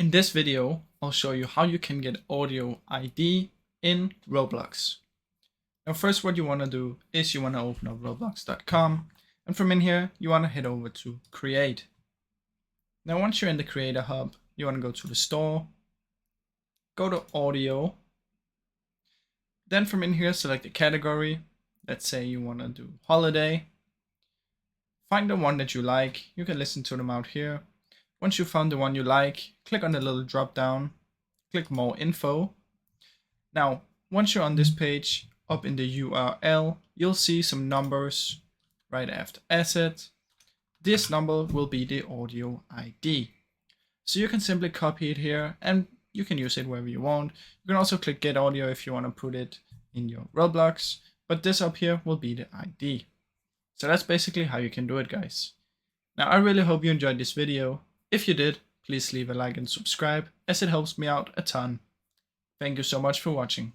In this video, I'll show you how you can get audio ID in Roblox. Now first what you want to do is you want to open up roblox.com, and from in here you want to head over to create. Now once you're in the creator hub, you want to go to the store, go to audio, then from in here select the category. Let's say you want to do holiday. Find the one that you like. You can listen to them out here. Once you found the one you like, click on the little drop down, click more info. Now, once you're on this page, up in the URL, you'll see some numbers right after asset. This number will be the audio ID. So you can simply copy it here and you can use it wherever you want. You can also click get audio if you want to put it in your Roblox, but this up here will be the ID. So that's basically how you can do it, guys. Now, I really hope you enjoyed this video. If you did, please leave a like and subscribe, as it helps me out a ton. Thank you so much for watching.